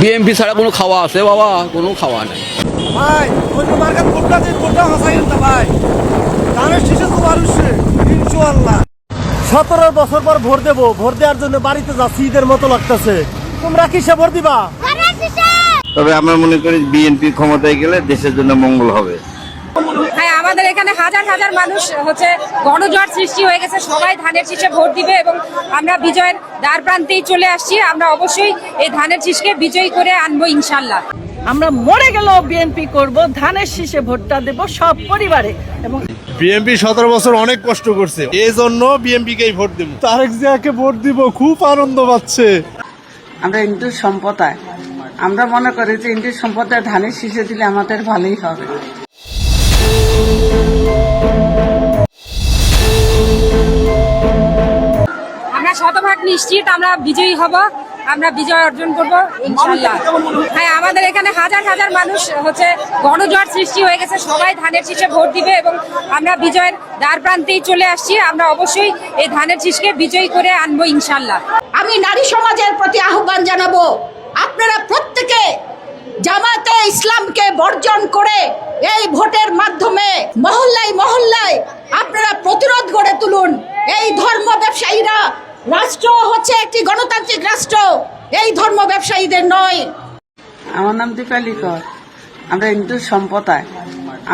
BMP ছাড়া কোনো খাওয়া আছে বাবা? কোনো খাওয়া নাই ভাই। অন্য মার্কেট ভোটটা দিন, ভোটটা হাসাইন না ভাই। ধানের শীষে তো মানুষে ইনশাআল্লাহ। 17 বছর পর ভোট দেবো, ভোট দেওয়ার জন্য বাড়িতে যাচ্ছি, ঈদের মতো লাগতেছে। তোমরা কিসে ভোট দিবা? তবে আমরা মনে করি বিএনপি ক্ষমতায় গেলে দেশের জন্য মঙ্গল হবে। হ্যাঁ, আমাদের এখানে হাজার হাজার মানুষ গণজোয়ার সৃষ্টি হয়ে গেছে, সবাই ধানের শীষে ভোট দিবে এবং আমরা বিজয়ের দ্বার প্রান্তেই চলে আসছি। আমরা অবশ্যই এই ধানের শীষকে বিজয়ী করে আনবো ইনশাল্লাহ। আমরা মরে গেলেও বিএনপি করব, ধানের শীষে ভোটটা দেব সব পরিবারে। এবং বিএনপি 17 বছর অনেক কষ্ট করছে, এই জন্য বিএনপিকেই ভোট দেব। তারেক জিয়াকে ভোট দিব, খুব আনন্দ পাচ্ছে। আমরা হিন্দু সম্প্রদায়, আমরা মনে করি যে হিন্দু সম্প্রদায় ধানের শীষে দিলে আমাদের ভালোই হবে। আমরা শতভাগ নিশ্চিত আমরা বিজয়ী হব, আমরা বিজয় অর্জন করব ইনশাল্লাহ। হ্যাঁ, আমাদের এখানে হাজার হাজার মানুষ গণজোয়ার সৃষ্টি হয়ে গেছে, সবাই ধানের শীষে ভোট দিবে এবং আমরা বিজয়ের দ্বার প্রান্তেই চলে আসছি। আমরা অবশ্যই এই ধানের শীষকে বিজয়ী করে আনবো ইনশাল্লাহ। আমি নারী সমাজের প্রতি আহ্বান জানাবো, আপনারা প্রত্যেকে জামাতে ইসলামকে বর্জন করে এই ভোটের মাধ্যমে মহল্লায় মহল্লায় আপনারা প্রতিরোধ গড়ে তুলুন। এই ধর্ম ব্যবসায়ীরা, রাষ্ট্র হচ্ছে একটি গণতান্ত্রিক রাষ্ট্র, এই ধর্ম ব্যবসায়ীদের নয়। আমার নাম দীপালি কর। আমরা হিন্দু সম্প্রদায়,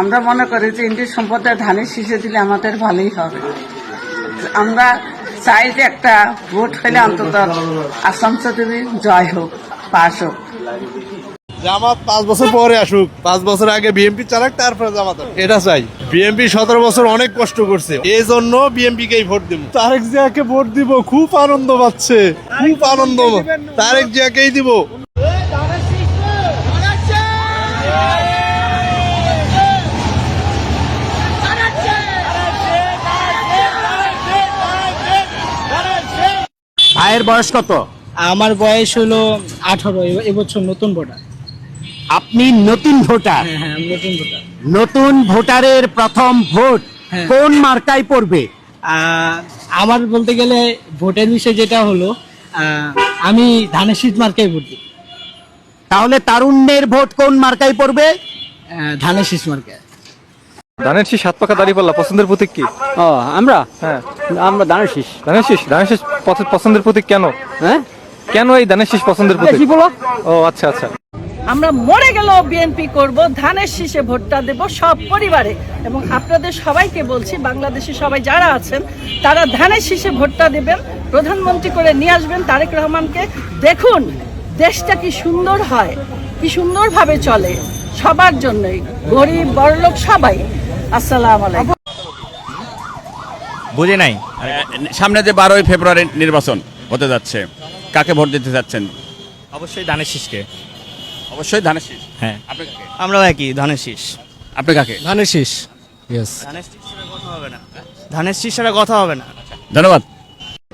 আমরা মনে করি যে হিন্দু সম্প্রদায় ধানের শীষে দিলে আমাদের ভালোই হবে। আমরা চাই যে একটা ভোট হলে অন্তত আসাম চৌধুরী জয় হোক, পাশ হোক। জামাত 5 বছর পরে আসুক, 5 বছর আগে বিএনপি চালাক, তারপরে জামাত, এটা চাই। বিএনপি 17 বছর অনেক কষ্ট করছে, এই জন্য বিএনপিকেই ভোট দেব। তারেক জিয়াকে ভোট দিব, খুব আনন্দ পাচ্ছে, খুব আনন্দ। তারেক জিয়াকেই দিব। ভাইয়ের বয়স কত? আমার বয়স হলো 18, এবছর নতুন ভোটার। আপনি নতুন ভোটার? হ্যাঁ, আমি নতুন ভোটার। নতুন ভোটারের প্রথম ভোট হ্যাঁ। কোন মার্কায় পড়বে? আমার বলতে গেলে ভোটের বিষয় যেটা হলো, আমি ধানের শীষ মার্কায় ভোট দিই। তাহলে তারুণ্যের ভোট কোন মার্কায় পড়বে? ধানের শীষ মার্কায়। ধানের শীষ, হাত পাকা দাঁড়িয়ে পাল্লা, পছন্দের প্রতীক কি? আমরা হ্যাঁ, আমরা ধানের শীষ। ধানের শীষ। ধানের শীষ পছন্দের প্রতীক কেন? হ্যাঁ, কেন এই ধানের শীষ পছন্দের প্রতীক? কি বলো? ও আচ্ছা আচ্ছা। আমরা মরে গেলেও বিএনপি করব, ধানের শীষে ভোটটা দেব সব পরিবারে। এবং আপনাদের সবাইকে বলছি, বাংলাদেশে সবাই যারা আছেন তারা ধানের শীষে ভোটটা দেবেন, প্রধানমন্ত্রী করে নিয়ে আসবেন তারেক রহমানকে। দেখুন দেশটা কি সুন্দর হয়, কি সুন্দরভাবে চলে সবার জন্যই, গরিব বড়লোক সবাই। আসসালামু আলাইকুম। বুঝে নাই। সামনে যে 12ই ফেব্রুয়ারি নির্বাচন হতে যাচ্ছে, কাকে ভোট দিতে যাচ্ছেন? অবশ্যই ধানের শীষকে। অবশ্যই ধানের শীষ। হ্যাঁ, আপনি কাকে? আমরাও একই, ধানের শীষ। আপনি কাকে? ধানের শীষ। ধানের শীষ ছাড়া কথা হবে না, ধানের শীষ ছাড়া কথা হবে না। ধন্যবাদ।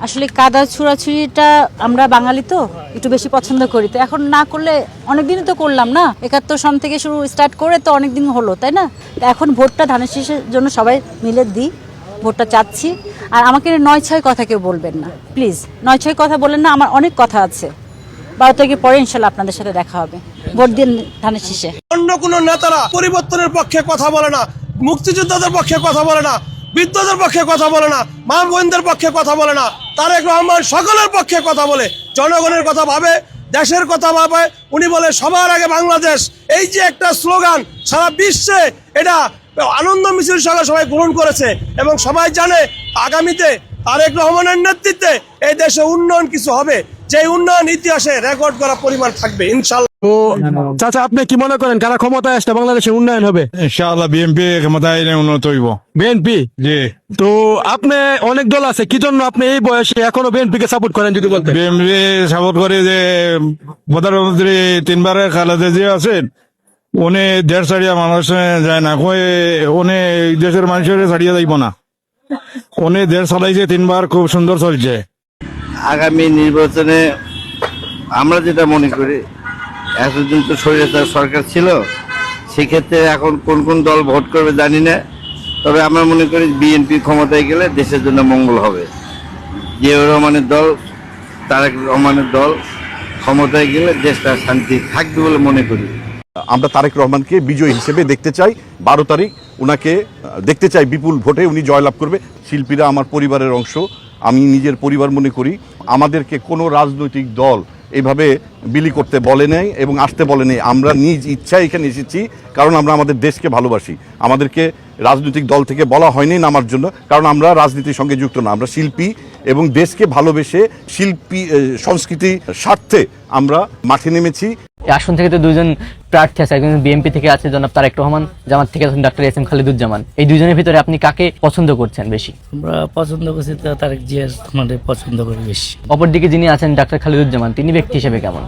আসলে কাদা ছুড়াছুড়িটা আমরা বাঙালি তো একটু বেশি পছন্দ করি, তো এখন না করলে অনেকদিনই তো করলাম না, 71 সন থেকে শুরু স্টার্ট করে তো অনেকদিন হলো, তাই না? তো এখন ভোটটা ধানের শীষের জন্য সবাই মিলে দিই, ভোটটা চাচ্ছি। আর আমাকে 9-6 কথা কেউ বলবেন না প্লিজ, 9-6 কথা বললেন না, আমার অনেক কথা আছে। 12 তারিখের পরে ইনশাল্লাহ আপনাদের সাথে দেখা হবে, ভোট দিন ধানের শীষে। অন্য কোন নেতারা পরিবর্তনের পক্ষে কথা বলে না, মুক্তিযোদ্ধাদের পক্ষে কথা বলে না, বৃদ্ধদের পক্ষে কথা বলে না, মা বোনদের পক্ষে কথা বলে না। তারেক রহমান সকলের পক্ষে কথা বলে, জনগণের কথা ভাবে, দেশের কথা ভাবে। উনি বলে সবার আগে বাংলাদেশ। এই যে একটা স্লোগান সারা বিশ্বে এটা আনন্দ মিছিল সঙ্গে সবাই গ্রহণ করেছে এবং সবাই জানে আগামীতে তারেক রহমানের নেতৃত্বে এই দেশে উন্নয়ন কিছু হবে, যে উন্নয়ন ইতিহাসে রেকর্ড করা পরিমাণ থাকবে ইনশাআল্লাহ। তো চাচা, আপনি কি মনে করেন কারা ক্ষমতায় আসলে বাংলাদেশের উন্নয়ন হবে? ইনশাআল্লাহ বিএনপি ক্ষমতায় উন্নত হইব। বিএনপি? জি। তো আপনি, অনেক দল আছে, কি জন্য আপনি এই বয়সে এখনো বিএনপি কে সাপোর্ট করেন যদি বলতেন? বিএনপি সাপোর্ট করে যে প্রধানমন্ত্রী 3বারের খালেদা জিয়া আছেন, উনি দেশ ছাড়িয়া মানুষ যায় না, উনি দেশের মানুষের ছাড়িয়া যাইব না। উনি দেশ চালাইছে 3বার, খুব সুন্দর চলছে। আগামী নির্বাচনে আমরা যেটা মনে করি, এতদিন তো স্বৈরাচার সরকার ছিল, সেক্ষেত্রে এখন কোন কোন দল ভোট করবে জানি না, তবে আমরা মনে করি বিএনপি ক্ষমতায় গেলে দেশের জন্য মঙ্গল হবে। জিয়াউর রহমানের দল, তারেক রহমানের দল, ক্ষমতায় গেলে দেশটা শান্তি থাকবে বলে মনে করি। আমরা তারেক রহমানকে বিজয়ী হিসেবে দেখতে চাই। 12 তারিখ উনাকে দেখতে চাই, বিপুল ভোটে উনি জয়লাভ করবে। শিল্পীরা আমার পরিবারের অংশ, আমি নিজের পরিবার মনে করি। আমাদেরকে কোনো রাজনৈতিক দল এইভাবে বিলি করতে বলে নেই এবং আসতে বলে নেই। আমরা নিজ ইচ্ছায় এখানে এসেছি, কারণ আমরা আমাদের দেশকে ভালোবাসি। আমাদেরকে রাজনৈতিক দল থেকে বলা হয়নি নামার জন্য, কারণ আমরা রাজনীতির সঙ্গে যুক্ত না। আমরা শিল্পী এবং দেশকে ভালোবেসে শিল্পী সংস্কৃতি স্বার্থে আমরা মাঠে নেমেছি। আসন থেকে তো দুজন প্রার্থী আছে, একজন বিএনপি থেকে আছে জনাব তারেক রহমান, জামাত থেকে আছেন ডক্টর এস এম খালিদুজ্জামান। এই দুজনের ভিতরে আপনি কাকে পছন্দ করছেন বেশি? আমরা পছন্দ করছি তারেক জিয়া রহমানকে পছন্দ করি বেশি। অপরদিকে যিনি আছেন ডক্টর খালিদুজ্জামান, তিনি ব্যক্তি হিসেবে কেমন?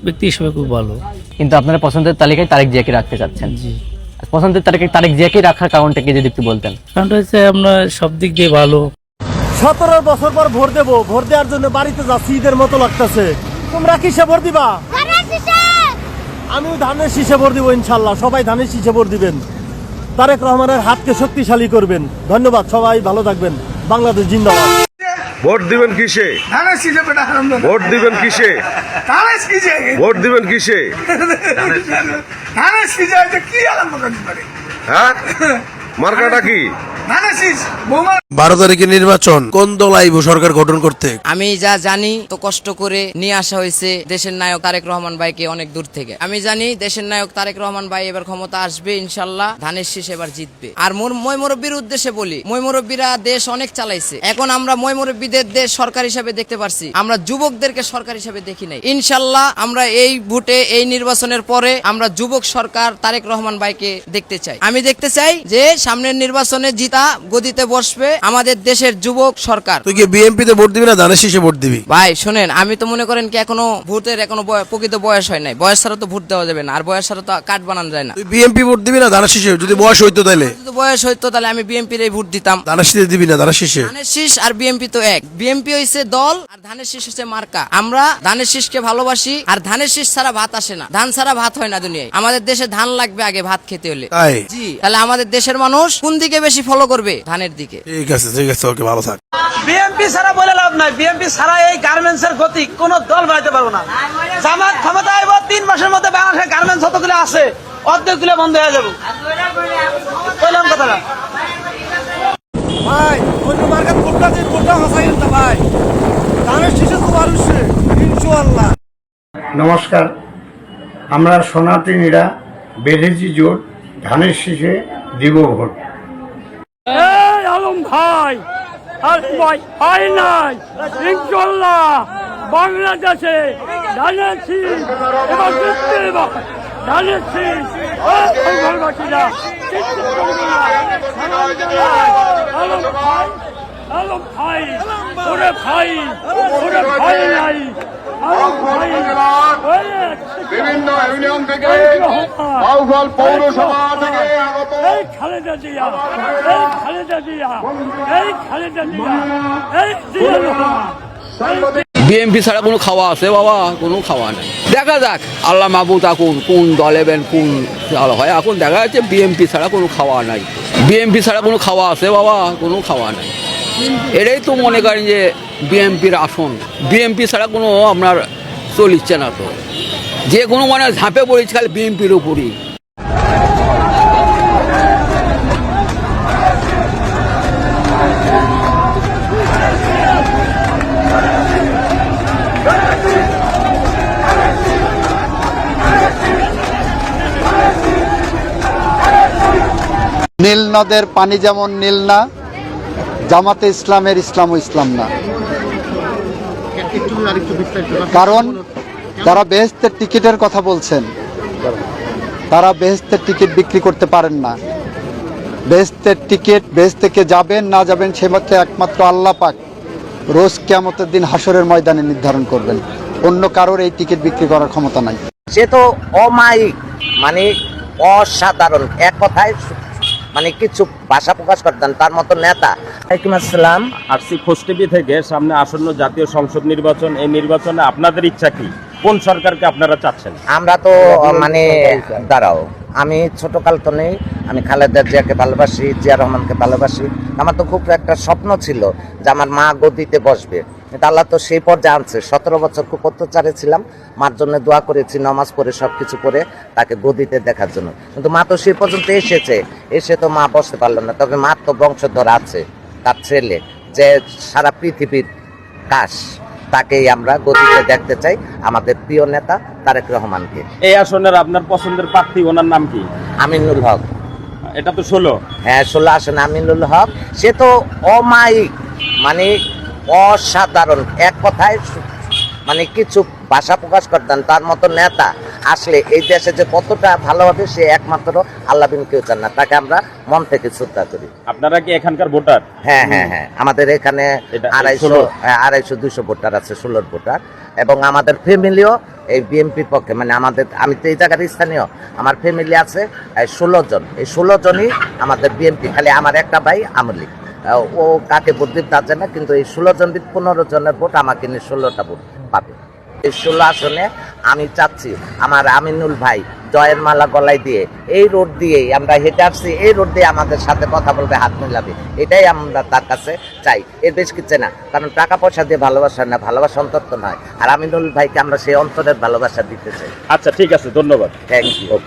ব্যক্তি হিসেবে খুব ভালো, কিন্তু আপনারা পছন্দের তালিকায় তারেক জিয়াকে রাখতে চাচ্ছেন। জি, পছন্দের তালিকায় তারেক জিয়াকে রাখার কারণটা কি যদি একটু বলতেন? কারণটা হচ্ছে আমরা সব দিক দিয়ে ভালো। 17 বছর পর ভোট দেবো, ভোট দেওয়ার জন্য বাড়িতে যাচ্ছি, ঈদের মতো লাগতেছে। তোমরা কিসে ভোট দিবা? আমি ধানের শীষে ভোট দিব ইনশাল্লাহ। সবাই ধানের শীষে ভোট দিবেন, তারেক রহমানের হাতকে শক্তিশালী করবেন। ধন্যবাদ, সবাই ভালো থাকবেন। বাংলাদেশ জিন্দাবাদ। ভোট দিবেন কিসে? ভোট দিবেন কিসে? ভোট দিবেন কিসে? হ্যাঁ, মার্কাটা কি? 12 তারিখে নির্বাচন, কোন দল আইব সরকার গঠন করতে? আমি যা জানি তো কষ্ট করে নিয়ে আসা হয়েছে দেশের নায়ক তারেক রহমান ভাইকে অনেক দূর থেকে। আমি জানি দেশের নায়ক তারেক রহমান ভাই এবার ক্ষমতা আসবে ইনশাল্লাহ, ধানের শীষ এবার জিতবে। আর মই মুরব্বীর উদ্দেশ্যে বলি, মই মুরব্বীরা দেশ অনেক চালাইছে, এখন আমরা মই মুরব্বীদের দেশ সরকার হিসাবে দেখতে পারছি, আমরা যুবকদেরকে সরকার হিসাবে দেখি নাই। ইনশাল্লাহ আমরা এই ভোটে, এই নির্বাচনের পরে আমরা যুবক সরকার তারেক রহমান ভাইকে দেখতে চাই। আমি দেখতে চাই যে সামনের নির্বাচনে জিতা গদিতে বসবে আমাদের দেশের যুবক সরকার। তুই কি বিএনপি তে ভোট দিবি না ধানের শীষে ভোট দিবি? ভাই শোনেন, আমি তো মনে করেন কি এখনো ভোটের প্রকৃত বয়স হয় নাই। বয়স ছাড়া তো ভোট দেওয়া যাবে না, আর বয়স ছাড়া তো কার্ড বানানো যায় না। তুই বিএনপি ভোট দিবি না ধানের শীষে? যদি বয়স হইতো তাহলে, যদি বয়স হইতো তাহলে আমি বিএনপির এই ভোট দিতাম। ধানের শীষে দিবি না? ধানের শীষে, ধানের শীষ আর বিএনপি তো এক। বিএনপি হইছে দল আর ধানের শীষ হচ্ছে মার্কা। আমরা ধানের শীষকে ভালোবাসি, আর ধানের শীষ ছাড়া ভাত আসে না। ধান ছাড়া ভাত হয় না দুনিয়ায়। আমাদের দেশে ধান লাগবে আগে ভাত খেতে হলে। জি, তাহলে আমাদের দেশের মানুষ কোন দিকে বেশি ফলো করবে? ধানের দিকে। ঠিক আছে, ঠিক আছে, ওকে, ভালো থাক। বিএনপি ছাড়া বলে লাভ নাই। বিএনপি ছাড়া এই গার্মেন্টস এর গতি কোন দল বাড়াতে পারবো না। জামাত ক্ষমতা আইব 3 মাসের মধ্যে বাংলাদেশের গার্মেন্টস যতগুলো আছে অর্ধেকগুলো বন্ধ হয়ে যাবে। কইলাম কথাটা ভাই, অন্য মার্কেট কোনটা যে কোনটা হাসাইন না ভাই, ধানের শীষে তো মানুষে ইনশাআল্লাহ। নমস্কার, আমরা সনাতনীরা বেঁধেছি জোট, ধানের শীষে দিব ভোট। আলম ভাই, আর ভাই হয় নাই ইনশাআল্লাহ বাংলাদেশে ধানের শীষ এবার জিততে দেব। ধানের শীষ বাংলাদেশিরা আলম ভাই, আলম ভাই, ওরে ভাই, ওরে ভাই নাই বিভিন্ন ইউনিয়ন থেকে, বাউফল পৌরসভা থেকে আগত এই খালেদা জিয়া, এই খালেদা জিয়া, এই খালেদা জিয়া, এই জিয়া রহমান। বিএমপি ছাড়া কোনো খাওয়া আছে বাবা? কোনো খাওয়া নাই। দেখা যাক আল্লাহ মাহবুদ এখন কোন দলে কোন দল হয়। এখন দেখা যাচ্ছে বিএমপি ছাড়া কোনো খাওয়া নাই। বিএমপি ছাড়া কোনো খাওয়া আছে বাবা? কোনো খাওয়া নাই। এটাই তো মনে করেন যে বিএমপির আসন। বিএমপি ছাড়া কোনো আপনার চলিচ্ছে না। তো যে কোনো মানে ঝাঁপে পড়েছে খালি বিএমপির উপরই। নীল নদের পানি যেমন নীল না, জামাতে ইসলামের ইসলাম ও ইসলাম না। কারণ যারা বেহেশতের টিকিটের কথা বলছেন, তারা বেহেশতের টিকিট বিক্রি করতে পারেন না। বেহেশতের টিকিট, বেহেশত থেকে যাবেন না যাবেন সে মতে একমাত্র আল্লাহ পাক রোজ কিয়ামতের দিন হাসরের ময়দানে নির্ধারণ করবেন। অন্য কারোর এই টিকিট বিক্রি করার ক্ষমতা নাই। সে তো অমায়িক, মানে অসাধারণ, এক কথায় মানে কিছু ভাষা প্রকাশ করতেন তার মতো নেতা। ওয়ালাইকুম আসসালাম। আসছি খোঁজ টিভি থেকে। সামনে আসন্ন জাতীয় সংসদ নির্বাচন, এই নির্বাচনে আপনাদের ইচ্ছা কি? কোন সরকারকে আপনারা চাচ্ছেন? আমরা তো মানে দাঁড়াও, আমি ছোটকাল তো নেই, আমি খালেদা জিয়াকে ভালোবাসি, জিয়া রহমানকে ভালোবাসি। আমার তো খুব একটা স্বপ্ন ছিল যে আমার মা গদিতে বসবে। কিন্তু আল্লাহ তো সেই পর্যায়ে আনছে। 17 বছর খুব অত্যাচারে ছিলাম, মার জন্য দোয়া করেছি, নামাজ পড়ে সবকিছু করে তাকে গদিতে দেখার জন্য। কিন্তু মা তো সেই পর্যন্ত এসে তো মা বসতে পারলো না। তবে মার তো বংশধর আছে, তার ছেলে যে সারা পৃথিবীর কাশ, তাকেই আমরা গদিতে দেখতে চাই, আমাদের প্রিয় নেতা তারেক রহমানকে। এই আসনের আপনার পছন্দের প্রার্থী, ওনার নাম কি? আমিনুল হক। এটা তো 16। হ্যাঁ, 16 আসনে আমিনুল হক। সে তো অমায়িক, মানে অসাধারণ, এক কথায় মানে কিছু ভাষা প্রকাশ করতেন। তার মতো নেতা আসলে এই দেশে যে কতটা ভালো হবে সে একমাত্র আল্লাহ বিন কেউ চান না। তাকে আমরা মন থেকে শ্রদ্ধা করি। আপনারা কি এখানকার ভোটার? হ্যাঁ হ্যাঁ হ্যাঁ, আমাদের এখানে 250 ভোটার আছে, 16 ভোটার। এবং আমাদের ফ্যামিলিও এই বিএনপির পক্ষে, মানে আমি তো এই জায়গার স্থানীয়, আমার ফ্যামিলি আছে 16 জন। এই 16 জনই আমাদের বিএনপি। খালি আমার একটা ভাই আমলি, ও কাকে ভোট দিতে তা জানে, কিন্তু এই 16 জন 15 জনের ভোট আমাকে নিয়ে 16টা ভোট পাবে। এই 16 আসনে আমি চাচ্ছি আমার আমিনুল ভাই জয়ের মালা গলায় দিয়ে এই রোড দিয়েই আমরা হেঁটে আসছি, এই রোড দিয়ে আমাদের সাথে কথা বলবে, হাত মেলাবে, এটাই আমরা তার কাছে চাই। এর বেশ কিছু না, কারণ টাকা পয়সা দিয়ে ভালোবাসা না, ভালোবাসা অন্তত নয়। আর আমিনুল ভাইকে আমরা সেই অন্তরের ভালোবাসা দিতে চাই। আচ্ছা ঠিক আছে, ধন্যবাদ। Thank you.